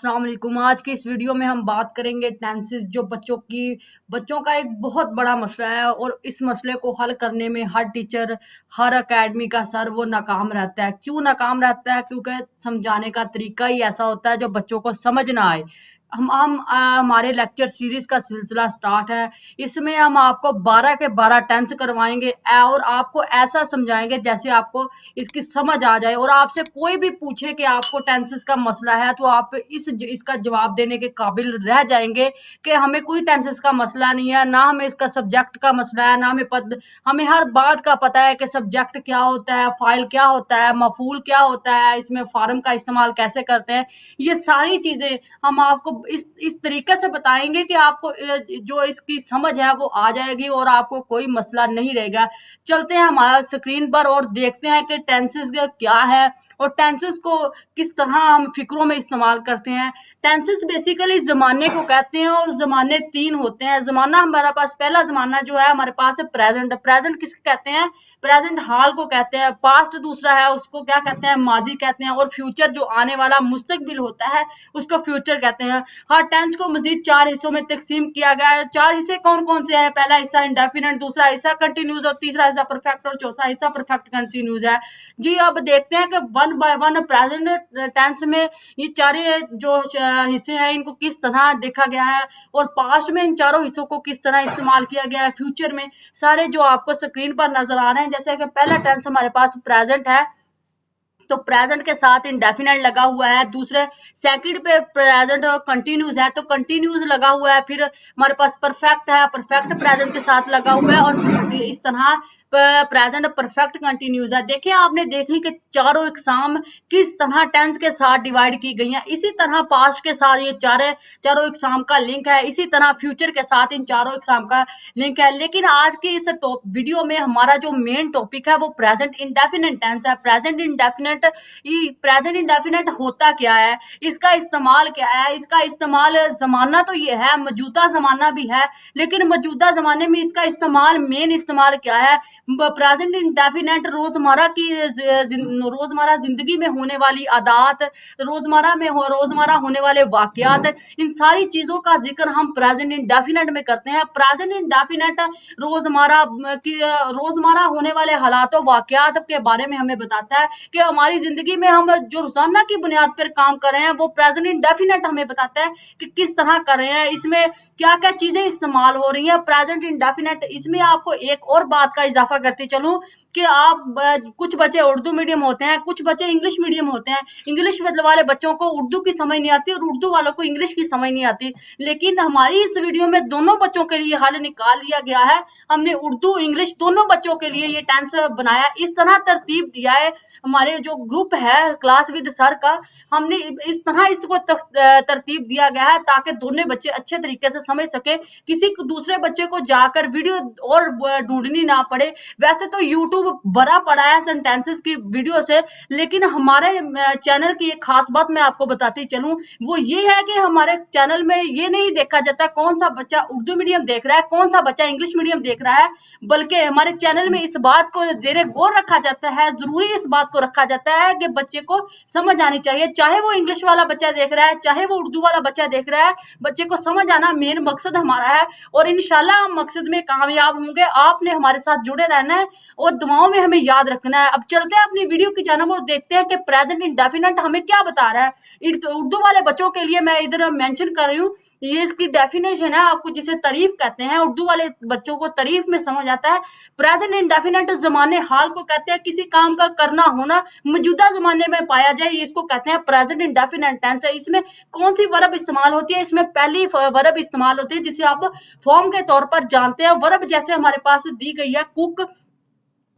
अस्सलाम वालेकुम। आज की इस वीडियो में हम बात करेंगे टेंसेस, जो बच्चों का एक बहुत बड़ा मसला है और इस मसले को हल करने में हर टीचर, हर एकेडमी का सर वो नाकाम रहता है। क्यों नाकाम रहता है? क्योंकि समझाने का तरीका ही ऐसा होता है जो बच्चों को समझ ना आए। हमारे लेक्चर सीरीज का सिलसिला स्टार्ट है। इसमें हम आपको 12 के 12 टेंस करवाएंगे और आपको ऐसा समझाएंगे जैसे आपको इसकी समझ आ जाए। और आपसे कोई भी पूछे कि आपको टेंसेस का मसला है तो आप इसका जवाब देने के काबिल रह जाएंगे कि हमें कोई टेंसेस का मसला नहीं है, ना हमें इसका सब्जेक्ट का मसला है, ना हमें हर बात का पता है कि सब्जेक्ट क्या होता है, फाइल क्या होता है, मफूल क्या होता है, इसमें फार्म का इस्तेमाल कैसे करते हैं। ये सारी चीजें हम आपको इस तरीके से बताएंगे कि आपको जो इसकी समझ है वो आ जाएगी और आपको कोई मसला नहीं रहेगा। चलते हैं हमारा स्क्रीन पर और देखते हैं कि टेंसेस क्या है और टेंसेस को किस तरह हम फिक्रों में इस्तेमाल करते हैं। टेंसेस बेसिकली जमाने को कहते हैं और जमाने तीन होते हैं। जमाना हमारे पास, पहला जमाना जो है हमारे पास है प्रेजेंट। प्रेजेंट किसको कहते हैं? प्रेजेंट हाल को कहते हैं। पास्ट दूसरा है, उसको क्या कहते हैं? माजी कहते हैं। और फ्यूचर जो आने वाला मुस्तकबिल होता है उसको फ्यूचर कहते हैं। हाँ, टेंस को मजीद 4 हिस्सों में तकसीम किया गया है। 4 हिस्से कौन कौन से हैं? पहला हिस्सा इंडेफिनिट, दूसरा हिस्सा कंटिन्यूस और तीसरा हिस्सा परफेक्ट और चौथा हिस्सा परफेक्ट कंटिन्यूस है। जी, अब देखते हैं कि one by one present tense में ये चारे जो हिस्से हैं इनको किस तरह देखा गया है और पास्ट में इन चारों हिस्सों को किस तरह इस्तेमाल किया गया है फ्यूचर में। सारे जो आपको स्क्रीन पर नजर आ रहे हैं, जैसे कि पहला टेंस हमारे पास प्रेजेंट है तो प्रेजेंट के साथ इंडेफिनेट लगा हुआ है। दूसरे सेकंड पे प्रेजेंट कंटिन्यूस है तो कंटिन्यूस लगा हुआ है। फिर हमारे पास परफेक्ट है, परफेक्ट प्रेजेंट के साथ लगा हुआ है। और इस तरह प्रेजेंट परफेक्ट कंटिन्यूस है। देखिए, आपने देख ली कि चारों एग्जाम किस तरह टेंस के साथ डिवाइड की गई हैं। इसी तरह पास्ट के साथ ये चारों एग्जाम का लिंक है, इसी तरह फ्यूचर के साथ इन चारों एग्जाम का लिंक है। लेकिन आज की इस वीडियो में हमारा जो मेन टॉपिक है वो प्रेजेंट इंडेफिनेट टेंस है। प्रेजेंट इंडेफिनेट होता क्या है, इसका इस्तेमाल क्या है? इसका इस्तेमाल जमाना तो ये है, मौजूदा जमाना भी है, लेकिन मौजूदा जमाने में इसका इस्तेमाल, मेन इस्तेमाल क्या है? प्रेजेंट इंडेफिनेट रोजमर्रा जिंदगी में होने वाली आदात, रोजमर्रा होने वाले वाकयात, इन सारी चीजों का जिक्र हम प्रेजेंट इंडेफिनेट में करते हैं। प्रेजेंट इंडेफिनेट रोजमर्रा होने वाले हालातों वाकयात के बारे में हमें बताता है कि हमारी जिंदगी में हम जो रोजाना की बुनियाद पर काम कर रहे हैं वो प्रेजेंट इंडेफिनेट हमें बताता है कि किस तरह कर रहे हैं, इसमें क्या क्या चीजें इस्तेमाल हो रही हैं। प्रेजेंट इंडेफिनेट इसमें आपको एक और बात का इजाफा करती चलूं कि आप कुछ बच्चे उर्दू मीडियम होते हैं, कुछ बच्चे इंग्लिश मीडियम होते हैं। इंग्लिश मतलब वाले बच्चों को उर्दू की समझ नहीं आती और उर्दू वालों को इंग्लिश की समझ नहीं आती। लेकिन हमारी इस वीडियो में दोनों बच्चों के लिए हल निकाल लिया गया है। हमने उर्दू इंग्लिश दोनों बच्चों के लिए ये टेंस बनाया, इस तरह तरतीब दिया है। हमारे जो ग्रुप है क्लास विद सर का, हमने इस तरह इसको तरतीब दिया गया है ताकि दोनों बच्चे अच्छे तरीके से समझ सके, किसी दूसरे बच्चे को जाकर वीडियो और ढूंढनी ना पड़े। वैसे तो यूट्यूब भरा पड़ा है सेंटेंसेस की वीडियो से, लेकिन हमारे चैनल की एक खास बात मैं आपको बताती चलूं, वो ये है कि हमारे चैनल में ये नहीं देखा जाता कौन सा बच्चा उर्दू मीडियम देख रहा है, कौन सा बच्चा इंग्लिश मीडियम देख रहा है, बल्कि हमारे चैनल में इस बात को जेरे गौर रखा जाता है, जरूरी इस बात को रखा जाता है कि बच्चे को समझ आनी चाहिए, चाहे वो इंग्लिश वाला बच्चा देख रहा है, चाहे वो उर्दू वाला बच्चा देख रहा है, बच्चे को समझ आना मेन मकसद हमारा है। और इंशाल्लाह हम मकसद में कामयाब होंगे। आपने हमारे साथ जुड़े रहना है और दुआओं में हमें याद रखना है। अब चलते हैं अपनी वीडियो की जानब और देखते हैं कि प्रेजेंट इंडेफिनेट हमें क्या बता रहा है। उर्दू वाले बच्चों के लिए मैं इधर मेंशन कर रही हूँ, ये इसकी डेफिनेशन है, आपको जिसे तारीफ कहते हैं, उर्दू वाले बच्चों को तारीफ में समझ आता है। प्रेजेंट इंडेफिनेट जमाने हाल को कहते हैं, किसी काम का करना होना मौजूदा जमाने में पाया जाए, इसको कहते हैं प्रेजेंट इंडेफिनेट टेंस है। इसमें कौन सी वर्ब इस्तेमाल होती है? इसमें पहली वर्ब इस्तेमाल होती है जिसे आप फॉर्म के तौर पर जानते हैं। वर्ब जैसे हमारे पास दी गई है कुक,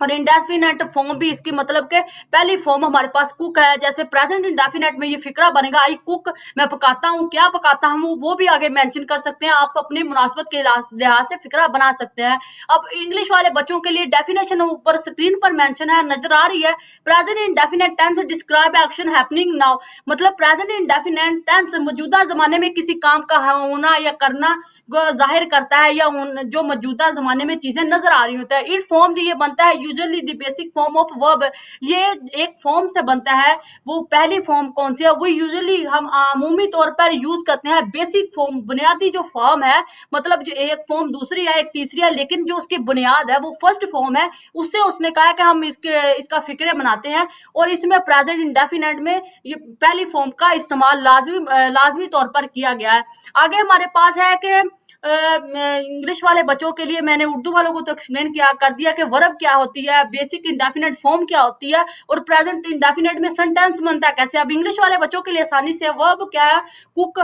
और इंडेफिनेट फॉर्म भी इसकी मतलब के पहली फॉर्म हमारे पास कुक है। जैसे प्रेजेंट इंडेफिनेट में ये फिक्रा बनेगा, आई कुक, मैं पकाता हूँ, क्या पकाता हूँ, वो भी आगे मेंशन कर सकते हैं। आप अपने मुनासबत के लिहाज से फिक्रा बना सकते हैं। अब इंग्लिश वाले बच्चों के लिए डेफिनेशन ऊपर स्क्रीन पर मेंशन है, नजर आ रही है। Present indefinite tense describe action happening now, मतलब प्रेजेंट इंडेफिनेट टेंस मौजूदा जमाने में किसी काम का होना या करना जाहिर करता है, या जो मौजूदा जमाने में चीजें नजर आ रही होती है। इस फॉर्म ये बनता है usually the basic form of verb. ये एक फॉर्म से बनता है। वो पहली फॉर्म कौन सी है? वो यूजुअली हम अमूमी तौर पर यूज करते हैं बेसिक फॉर्म, बुनियादी जो फॉर्म है, मतलब जो एक फॉर्म दूसरी है, एक तीसरी है, लेकिन जो उसकी बुनियाद है वो फर्स्ट फॉर्म है, उससे उसने कहा है कि हम इसका फिक्रे बनाते हैं। और इसमें प्रेजेंट इंडेफिनेट में ये पहली फॉर्म का इस्तेमाल लाजमी तौर पर किया गया है। आगे हमारे पास है कि इंग्लिश वाले बच्चों के लिए मैंने उर्दू वालों को तो एक्सप्लेन किया कर दिया कि वर्ब क्या होती है, बेसिक इंडेफिनेट फॉर्म क्या होती है, और प्रेजेंट इंडेफिनेट में सेंटेंस बनता है कैसे। अब इंग्लिश वाले बच्चों के लिए आसानी से वर्ब क्या है, कुक,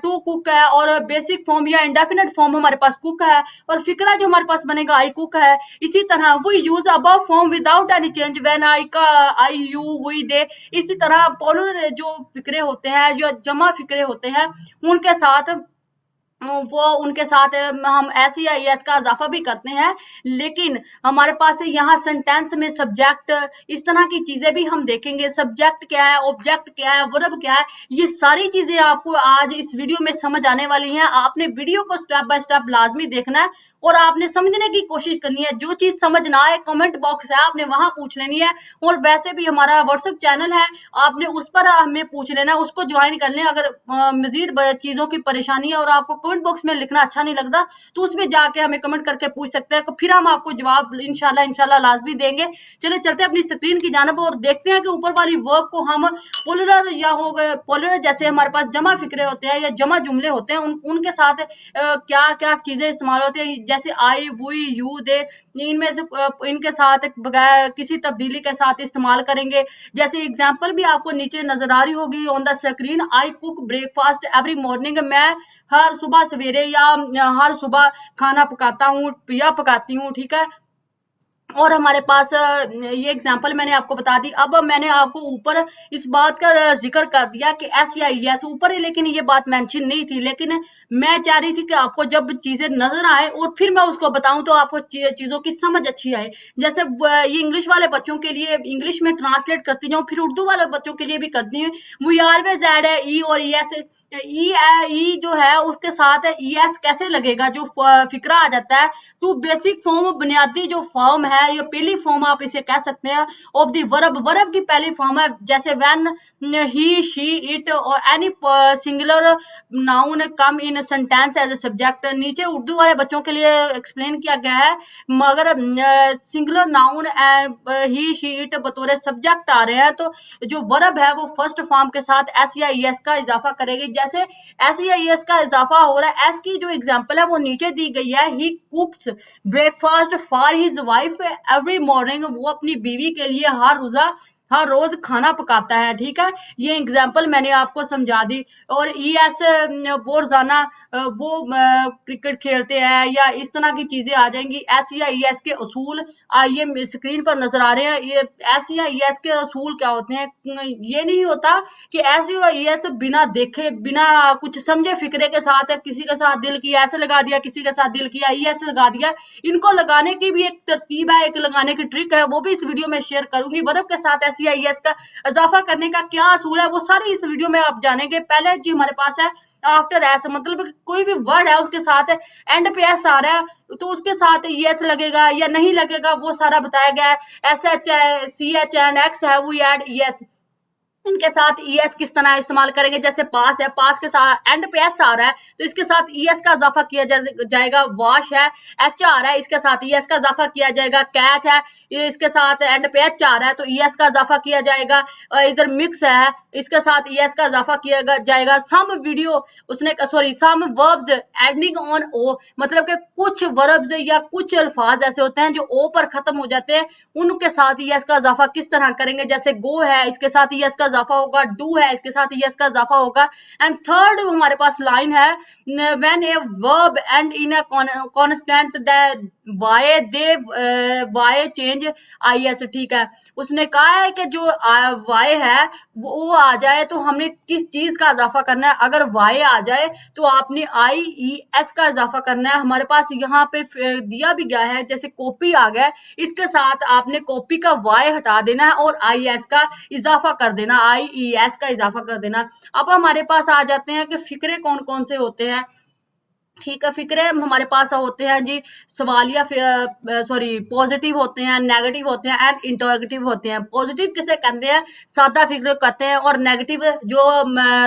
टू कुक है, और बेसिक फॉर्म या इंडेफिनेट फॉर्म हमारे पास कुक है, और फिक्रा जो हमारे पास बनेगा आई कुक है। इसी तरह we use above form without any change when I you we they. इसी तरह प्लूरल जो फिक्रे होते हैं, जो जमा फिक्रे होते हैं, उनके साथ उनके साथ हम एस या एस का इजाफा भी करते हैं। लेकिन हमारे पास यहाँ सेंटेंस में सब्जेक्ट, इस तरह की चीजें भी हम देखेंगे। सब्जेक्ट क्या है, ऑब्जेक्ट क्या है, वर्ब क्या है, ये सारी चीजें आपको आज इस वीडियो में समझ आने वाली हैं। आपने वीडियो को स्टेप बाय स्टेप लाजमी देखना है और आपने समझने की कोशिश करनी है। जो चीज समझ ना आए, कमेंट बॉक्स है, आपने वहां पूछ लेनी है। और वैसे भी हमारा व्हाट्सएप चैनल है, आपने उस पर हमें पूछ लेना है, उसको ज्वाइन कर लें। अगर मजीद चीजों की परेशानी है और आपको कमेंट बॉक्स में लिखना अच्छा नहीं लगता, तो उसमें जाके हमें कमेंट करके पूछ सकते हैं, तो फिर हम आपको जवाब इंशाल्लाह लाजमी देंगे। चलिए चलते हैं अपनी स्क्रीन की जानब और देखते हैं कि ऊपर वाली वर्ब को हम प्लूरल या हो गए प्लूरल, जैसे हमारे पास जमा फिक्रे होते हैं या जमा जुमले होते हैं, उनके साथ क्या क्या चीजें इस्तेमाल होती है, जैसे आई, वी, यू, दे। इनमें से इनके साथ बगैर किसी तब्दीली के साथ इस्तेमाल करेंगे। जैसे एग्जांपल भी आपको नीचे नजर आ रही होगी on the screen. I cook breakfast every morning. मैं हर सुबह सवेरे या हर सुबह खाना पकाता हूँ या पकाती हूँ, ठीक है। और हमारे पास ये एग्जांपल मैंने आपको बता दी। अब मैंने आपको ऊपर इस बात का जिक्र कर दिया कि एस या एस ऊपर है, लेकिन ये बात मेंशन नहीं थी। लेकिन मैं चाह रही थी कि आपको जब चीजें नजर आए और फिर मैं उसको बताऊं तो आपको चीजों की समझ अच्छी आए। जैसे ये इंग्लिश वाले बच्चों के लिए इंग्लिश में ट्रांसलेट करती जाऊं, फिर उर्दू वाले बच्चों के लिए भी करती हूँ। वी ऑलवेज ऐड है ई और एस। ई जो है उसके साथ एस कैसे लगेगा, जो फिक्रा आ जाता है टू बेसिक फॉर्म, बुनियादी जो फॉर्म है, ये पहली फॉर्म आप इसे कह सकते हैं ऑफ द वर्ब। वर्ब की पहली फॉर्म है, जैसे व्हेन, ही, शी, इट और any singular noun come in sentence as a subject. नीचे उर्दू वाले बच्चों के लिए एक्सप्लेन किया गया है, मगर singular noun he, she, it बतौर सब्जेक्ट आ रहे हैं, तो जो वर्ब है वो फर्स्ट फॉर्म के साथ एस या एस का इजाफा करेगी। जैसे एस या एस का इजाफा हो रहा है, एस की जो एग्जांपल है वो नीचे दी गई है। He cooks breakfast for his wife every morning. वो अपनी बीवी के लिए हर रोज खाना पकाता है, ठीक है। ये एग्जाम्पल मैंने आपको समझा दी। और ई एस वो रोजाना वो क्रिकेट खेलते हैं या इस तरह की चीजें आ जाएंगी। एस या ई एस के असूल ये स्क्रीन पर नजर आ रहे हैं। ये एस या ई एस के असूल क्या होते हैं? ये नहीं होता कि एस या ई एस बिना देखे, बिना कुछ समझे फिक्रे के साथ किसी के साथ दिल की ऐसे लगा दिया, किसी के साथ दिल किया ई एस लगा दिया। इनको लगाने की भी एक तरतीब है, एक लगाने की ट्रिक है, वो भी इस वीडियो में शेयर करूंगी। वर्ब के साथ एस या ई एस का इजाफा करने का क्या असूल है, वो सारी इस वीडियो में आप जानेंगे। पहले जी हमारे पास है आफ्टर एस, मतलब कोई भी वर्ड है उसके साथ एंड पे एस आ रहा है तो उसके साथ एस लगेगा या नहीं लगेगा, वो सारा बताया गया है। एस एच है, सी एच एंड एक्स है, वो एड एस, इनके साथ ईएस किस तरह इस्तेमाल करेंगे। जैसे पास है, पास के साथ एंड पे एस आ रहा है तो इसके साथ ईएस का इजाफा किया जाएगा। वॉश है, एच आ रहा है, इसके साथ ईएस का इजाफा किया जाएगा। कैच है, ये इसके साथ एंड पे एच आ रहा है तो ईएस का इजाफा किया जाएगा। इधर मिक्स है, इसके साथ ईएस का इजाफा किया जाएगा। सम वर्ब्स एंडिंग ऑन ओ, मतलब कि कुछ वर्ब्स या कुछ अल्फाज ऐसे होते हैं जो ओ पर खत्म हो जाते हैं, उनके साथ ईएस का इजाफा किस तरह करेंगे। जैसे गो है, इसके साथ ईएस का इजाफा होगा। डू है, इसके साथ यस का इजाफा होगा। एंड थर्ड हमारे पास लाइन है, when a verb end in a consonant y they y change i s, ठीक है। उसने कहा है कि जो वाई है वो आ जाए तो हमने किस चीज का इजाफा करना है। अगर वाई आ जाए तो आपने आई ई एस का इजाफा करना है। हमारे पास यहाँ पे दिया भी गया है, जैसे कॉपी आ गया, इसके साथ आपने कॉपी का वाई हटा देना है और आई एस का इजाफा कर देना, आई ई एस का इजाफा कर देना। अब हमारे पास आ जाते हैं कि फिक्रे कौन कौन से होते हैं। ठीक है, फिक्रे हमारे पास होते हैं जी, सवालिया सॉरी पॉजिटिव होते हैं, नेगेटिव होते हैं एंड इंटरोगेटिव होते हैं। पॉजिटिव किसे कहते हैं, सादा फिक्रे कहते हैं, और नेगेटिव जो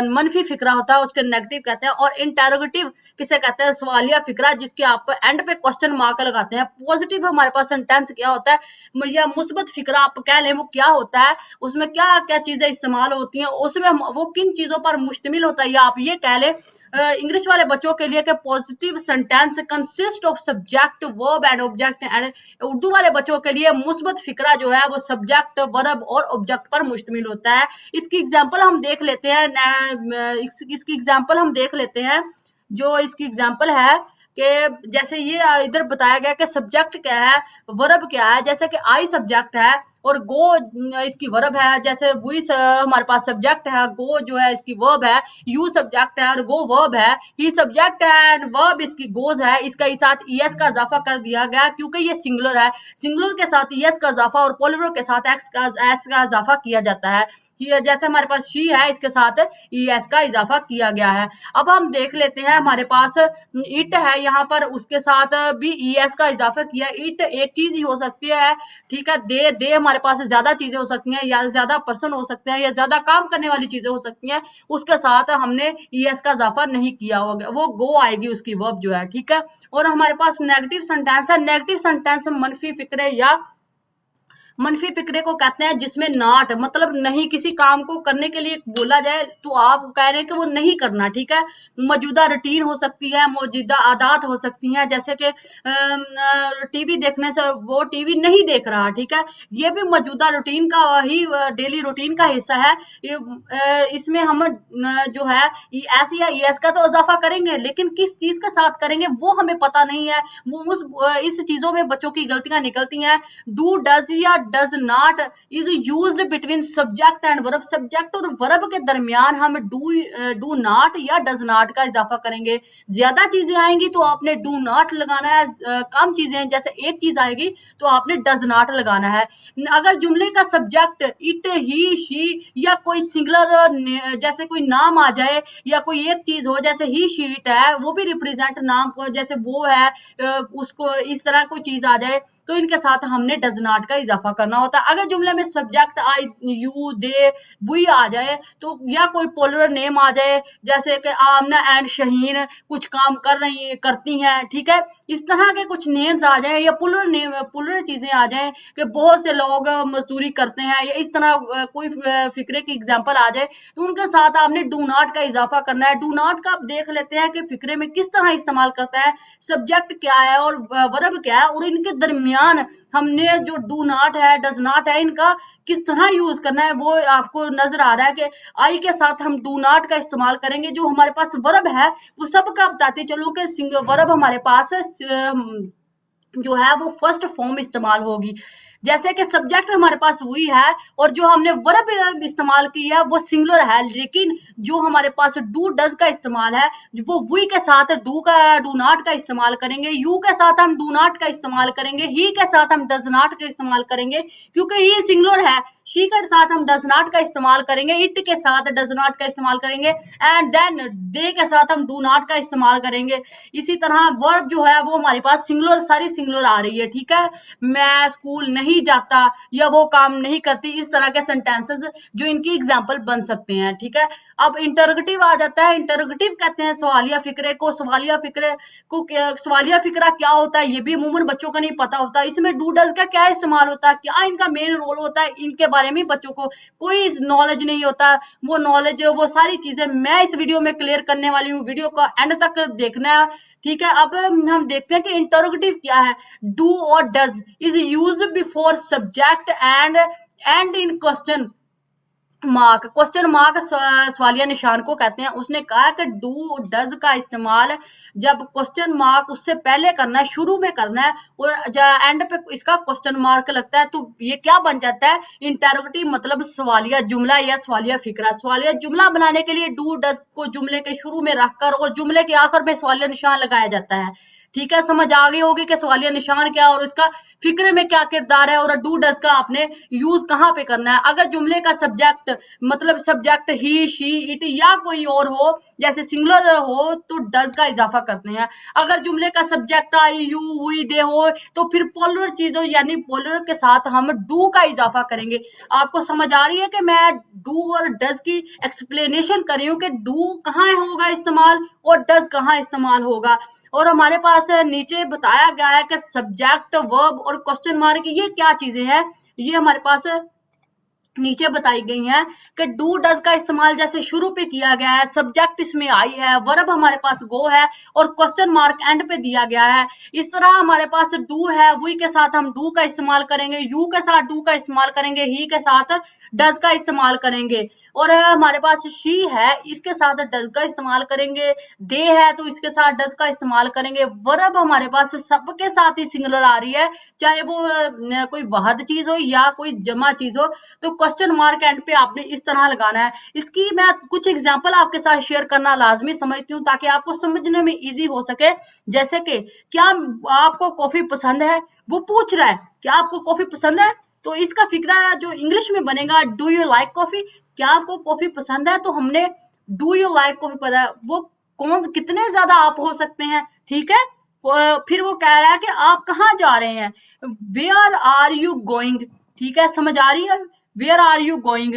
मनफी फिक्रा होता है उसके नेगेटिव कहते हैं। और इंटरोगेटिव किसे कहते हैं, सवालिया फिक्रा जिसके आप एंड पे क्वेश्चन मार्क लगाते हैं। पॉजिटिव हमारे पास सेंटेंस क्या होता है, या मुस्बत फिक्रा आप कह लें, वो क्या होता है, उसमें क्या क्या चीजें इस्तेमाल होती हैं, उसमें वो किन चीजों पर मुश्तमिल होता है, या आप ये कह लें इंग्लिश वाले बच्चों के लिए कि positive sentence consist of subject verb and object. And Urdu वाले बच्चों के लिए मुस्बत फिक्रा जो है वो सब्जेक्ट वर्ब और ऑब्जेक्ट पर मुश्तमिल होता है। इसकी एग्जांपल हम देख लेते हैं, इसकी एग्जांपल हम देख लेते हैं। जो इसकी एग्जांपल है कि जैसे ये इधर बताया गया कि सब्जेक्ट क्या है, वर्ब क्या है। जैसे कि आई सब्जेक्ट है और गो इसकी वर्ब है। जैसे वी हमारे पास सब्जेक्ट है, गो जो है इसकी वर्ब है, यू सब्जेक्ट है और गो वर्ब है, ही सब्जेक्ट है एंड वर्ब इसकी गोज है। इसका साथ ईएस का इजाफा कर दिया गया क्योंकि ये सिंगुलर है। सिंगुलर के साथ ईएस का इजाफा और प्लूरल के साथ एस का इजाफा किया जाता है। जैसे हमारे पास शी है, इसके साथ ईएस का इजाफा किया गया है। अब हम देख लेते हैं, हमारे पास इट है यहाँ पर, उसके साथ भी ईएस का इजाफा किया। इट एक चीज ही हो सकती है, ठीक है। दे हमारे पास ज्यादा चीजें हो सकती हैं, या ज्यादा पर्सन हो सकते हैं, या ज्यादा काम करने वाली चीजें हो सकती हैं। उसके साथ हमने ईएस का इजाफा नहीं किया होगा, वो गो आएगी उसकी वर्ब जो है, ठीक है। और हमारे पास नेगेटिव सेंटेंस है। नेगेटिव सेंटेंस मनफी फिक्रे या मनफी फिक्रे को कहते हैं जिसमें नॉट मतलब नहीं, किसी काम को करने के लिए बोला जाए तो आप कह रहे हैं कि वो नहीं करना, ठीक है। मौजूदा रूटीन हो सकती है, मौजूदा आदत हो सकती हैं, जैसे कि टीवी देखने से वो टीवी नहीं देख रहा, ठीक है। ये भी मौजूदा रूटीन का ही डेली रूटीन का हिस्सा है। इसमें हम जो है एस या एस का तो इजाफा करेंगे, लेकिन किस चीज के साथ करेंगे वो हमें पता नहीं है। वो उस इस चीजों में बच्चों की गलतियां निकलती हैं। डू डज या does not is used between subject and verb. Subject और वर्ब के दरमियान हम डू नॉट या डज नॉट का इजाफा करेंगे। ज्यादा चीजें आएंगी तो आपने डू नॉट लगाना है, कम चीजें जैसे एक चीज आएगी तो आपने डज नॉट लगाना है। अगर जुमले का सब्जेक्ट इट ही शी या कोई सिंगुलर जैसे कोई नाम आ जाए, या कोई एक चीज हो जैसे ही शी इट है, वो भी रिप्रेजेंट नाम को जैसे वो है, उसको इस तरह कोई चीज आ जाए तो इनके साथ हमने डज नॉट का इजाफा करना होता है। अगर जुमले में subject I you they we आ जाए तो, या कोई पोलर नेम आ जाए जैसे कि आमना एंड शहीन कुछ काम कर रही करती हैं, ठीक है। इस तरह के कुछ नेम्स आ जाए, या पुलर नेम पुलर चीजें आ जाए कि बहुत से लोग मजदूरी करते हैं, या इस तरह कोई फिक्रे की एग्जांपल आ जाए तो उनके साथ आपने डू नॉट का इजाफा करना है। डू नॉट का आप देख लेते हैं कि फिक्रे में किस तरह इस्तेमाल करता है, सब्जेक्ट क्या है और वर्ब क्या है, और इनके दरमियान हमने जो डू नॉट है डज नॉट है इनका किस तरह यूज करना है वो आपको नजर आ रहा है कि आई के साथ हम डू नॉट का इस्तेमाल करेंगे। जो हमारे पास वर्ब है वो सबका बताते चलो कि वर्ब हमारे पास जो है वो फर्स्ट फॉर्म इस्तेमाल होगी। जैसे कि सब्जेक्ट हमारे पास हुई है और जो हमने वर्ब इस्तेमाल की है वो सिंगुलर है, लेकिन जो हमारे पास डू डज का इस्तेमाल है वो वी के साथ डू नॉट का इस्तेमाल करेंगे, यू के साथ हम डू नॉट का इस्तेमाल करेंगे, ही के साथ हम डज नॉट का इस्तेमाल करेंगे क्योंकि ये सिंगुलर है। शी के साथ हम डज नॉट का इस्तेमाल करेंगे, इट के साथ डज नॉट का इस्तेमाल करेंगे, एंड देन दे के साथ हम डू नॉट का इस्तेमाल करेंगे। इसी तरह वर्ब जो है वो हमारे पास सिंगुलर सारी सिंगुलर आ रही है, ठीक है। मैं स्कूल नहीं जाता या वो काम नहीं करती, इस तरह के सेंटेंसेस जो इनकी एग्जांपल बन सकते हैं, ठीक है। अब इंटरोगेटिव आ जाता है। इंटरोगेटिव कहते हैं सवालिया फिक्रे को। सवालिया फिक्रा क्या होता है ये भी अमूमन बच्चों को नहीं पता होता। इसमें डू डज का क्या इस्तेमाल होता है, क्या इनका मेन रोल होता है, इनके बारे में बच्चों को कोई नॉलेज नहीं होता। वो नॉलेज वो सारी चीजें मैं इस वीडियो में क्लियर करने वाली हूँ, वीडियो को एंड तक देखना है, ठीक है। अब हम देखते हैं कि इंटरोगेटिव क्या है। डू और does is used before subject and in question mark. Question mark सवालिया निशान को कहते हैं। उसने कहा कि डू डज का इस्तेमाल जब क्वेश्चन मार्क उससे पहले करना है, शुरू में करना है, और एंड पे इसका क्वेश्चन मार्क लगता है तो ये क्या बन जाता है, इंटरोगेटिव मतलब सवालिया जुमला या सवालिया फिक्रा। सवालिया जुमला बनाने के लिए डू डज को जुमले के शुरू में रखकर और जुमले के आखिर में सवालिया निशान लगाया जाता है, ठीक है, समझ आ गई होगी कि सवालिया निशान क्या है और इसका फिक्रे में क्या किरदार है और डू डज का आपने यूज कहाँ पे करना है। अगर जुमले का सब्जेक्ट मतलब सब्जेक्ट ही, शी, इट या कोई और हो, जैसे सिंगुलर हो तो डज का इजाफा करते हैं। अगर जुमले का सब्जेक्ट आई, यू, वी, दे हो तो फिर पोलर चीजों यानी पोलर के साथ हम डू का इजाफा करेंगे। आपको समझ आ रही है कि मैं डू और डज की एक्सप्लेनेशन कर रही हूँ कि डू कहाँ होगा इस्तेमाल और डज कहाँ इस्तेमाल होगा। और हमारे पास नीचे बताया गया है कि सब्जेक्ट, वर्ब और क्वेश्चन मार्क ये क्या चीजें हैं, ये हमारे पास नीचे बताई गई हैं कि डू डज का इस्तेमाल जैसे शुरू पे किया गया है, सब्जेक्ट इसमें आई है, वर्ब हमारे पास गो है और क्वेश्चन मार्क एंड पे दिया गया है। इस तरह हमारे पास डू है, वी के साथ हम डू का इस्तेमाल करेंगे, यू के साथ डू का इस्तेमाल करेंगे, ही के साथ डज का इस्तेमाल करेंगे। और हमारे पास शी है, इसके साथ डज का इस्तेमाल करेंगे। दे है तो इसके साथ डज का इस्तेमाल करेंगे। वर्ब हमारे पास सबके साथ ही सिंगुलर आ रही है, चाहे वो कोई वाहिद चीज हो या कोई जमा चीज हो, तो क्वेश्चन मार्क एंड पे आपने इस तरह लगाना है। इसकी मैं कुछ एग्जांपल आपके साथ शेयर करना लाजमी समझती हूँ ताकि आपको समझने में इजी हो सके। जैसे कि क्या आपको कॉफी पसंद है, वो पूछ रहा है क्या आपको कॉफी पसंद है, तो इसका फिक्रा जो इंग्लिश में बनेगा डू यू लाइक कॉफी, क्या आपको कॉफी पसंद है, तो हमने डू यू लाइक कॉफी पता है वो कौन कितने ज्यादा आप हो सकते हैं, ठीक है। फिर वो कह रहा है कि आप कहाँ जा रहे हैं, वेयर आर यू गोइंग, ठीक है, समझ आ रही है, वेयर आर यू गोइंग।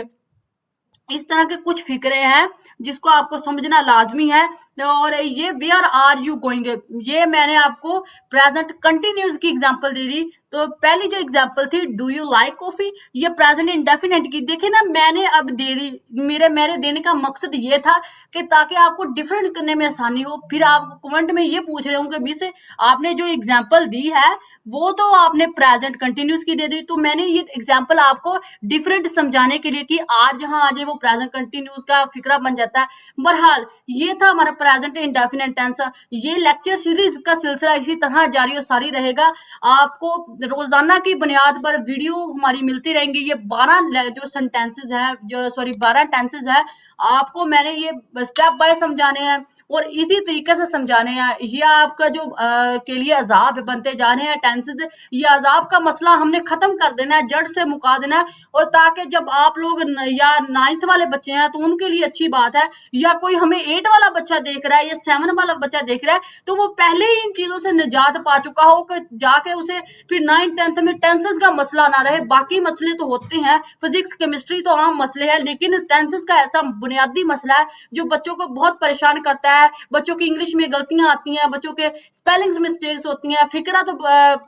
इस तरह के कुछ फिक्रे हैं जिसको आपको समझना लाजमी है। और ये वेयर आर यू गोइंग, ये मैंने आपको प्रेजेंट कंटिन्यूस की एग्जांपल दे दी। तो पहली जो एग्जांपल थी डू यू लाइक कॉफी, ये प्रेजेंट इंडेफिनिट की, देखिए ना मैंने अब दे दी, मेरे देने का मकसद ये था कि ताकि आपको डिफरेंट करने में आसानी हो। फिर आप कमेंट में ये पूछ रहे होंगे मिस आपने जो एग्जांपल दी है वो तो आपने प्रेजेंट कंटिन्यूस की दे दी, तो मैंने ये एग्जांपल आपको डिफरेंट समझाने के लिए कि आर जहां आ जाए वो प्रेजेंट कंटिन्यूस का फिक्रा बन जाता है। बहरहाल ये था हमारा प्रेजेंट इंडेफिनिट टेंस। ये लेक्चर सीरीज का सिलसिला इसी तरह जारी और सारी रहेगा। आपको रोजाना की बुनियाद पर वीडियो हमारी मिलती रहेंगी। ये 12 जो सेंटेंसेस है, जो सॉरी 12 टेंसेस है, आपको मैंने ये स्टेप बाय समझाने हैं और इसी तरीके से समझाने हैं। ये आपका जो के लिए अजाब बनते जा रहे हैं टेंसेस, ये अजाब का मसला हमने खत्म कर देना है, जड़ से मुका देना है। और ताकि जब आप लोग या 9th वाले बच्चे हैं तो उनके लिए अच्छी बात है, या कोई हमें 8 वाला बच्चा देख रहा है या 7 वाला बच्चा देख रहा है, तो वो पहले ही इन चीजों से निजात पा चुका हो कि जाके उसे फिर 9th 10th में टेंसेस का मसला ना रहे। बाकी मसले तो होते हैं, फिजिक्स केमिस्ट्री तो आम मसले हैं, लेकिन टेंसेस का ऐसा बुनियादी मसला है जो बच्चों को बहुत परेशान करता है। बच्चों की इंग्लिश में गलतियां आती हैं, बच्चों के स्पेलिंग्स मिस्टेक्स होती हैं, फिक्रा तो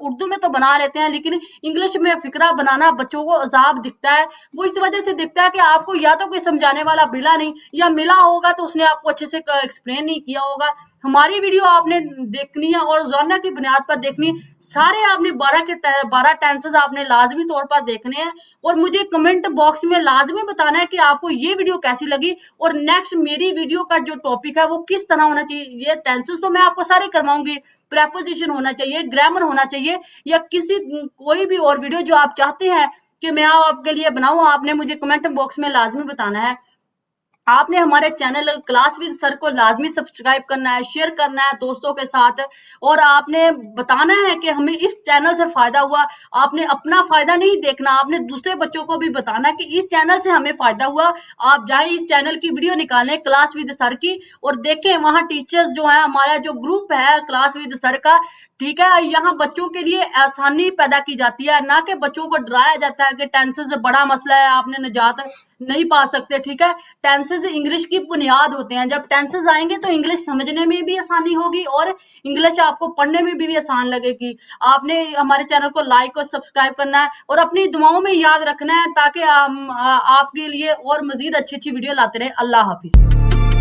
उर्दू में तो बना लेते हैं लेकिन इंग्लिश में फिक्रा बनाना बच्चों को अजाब दिखता है। वो इस वजह से दिखता है कि आपको या तो कोई समझाने वाला मिला नहीं, या मिला होगा तो उसने आपको अच्छे से एक्सप्लेन नहीं किया होगा। हमारी वीडियो आपने देखनी है और रोजाना की बुनियाद पर देखनी, सारे आपने 12 टेंसेस आपने लाजमी तौर पर देखने हैं और मुझे कमेंट बॉक्स में लाजमी बताना है कि आपको ये वीडियो कैसी लगी और नेक्स्ट मेरी वीडियो का जो टॉपिक है वो किस तरह होना चाहिए। ये टेंसेस तो मैं आपको सारे करवाऊंगी, प्रेपोजिशन होना चाहिए, ग्रामर होना चाहिए, या किसी कोई भी और वीडियो जो आप चाहते हैं कि मैं आपके लिए बनाऊं, आपने मुझे कमेंट बॉक्स में लाजमी बताना है। आपने हमारे चैनल क्लास विद सर को लाजमी सब्सक्राइब करना है, शेयर करना है दोस्तों के साथ, और आपने बताना है कि हमें इस चैनल से फायदा हुआ। आपने अपना फायदा नहीं देखना, आपने दूसरे बच्चों को भी बताना कि इस चैनल से हमें फायदा हुआ। आप जाएं इस चैनल की वीडियो निकालें क्लास विद सर की और देखें, वहां टीचर्स जो है, हमारा जो ग्रुप है क्लास विद सर का, ठीक है, यहाँ बच्चों के लिए आसानी पैदा की जाती है, ना कि बच्चों को डराया जाता है कि टेंसेस बड़ा मसला है, आपने निजात नहीं पा सकते। ठीक है, टेंसेस इंग्लिश की बुनियाद होते हैं, जब टेंसेस आएंगे तो इंग्लिश समझने में भी आसानी होगी और इंग्लिश आपको पढ़ने में भी आसान लगेगी। आपने हमारे चैनल को लाइक और सब्सक्राइब करना है और अपनी दुआओं में याद रखना है ताकि आपके लिए और मजीद अच्छी अच्छी वीडियो लाते रहे। अल्लाह हाफिज।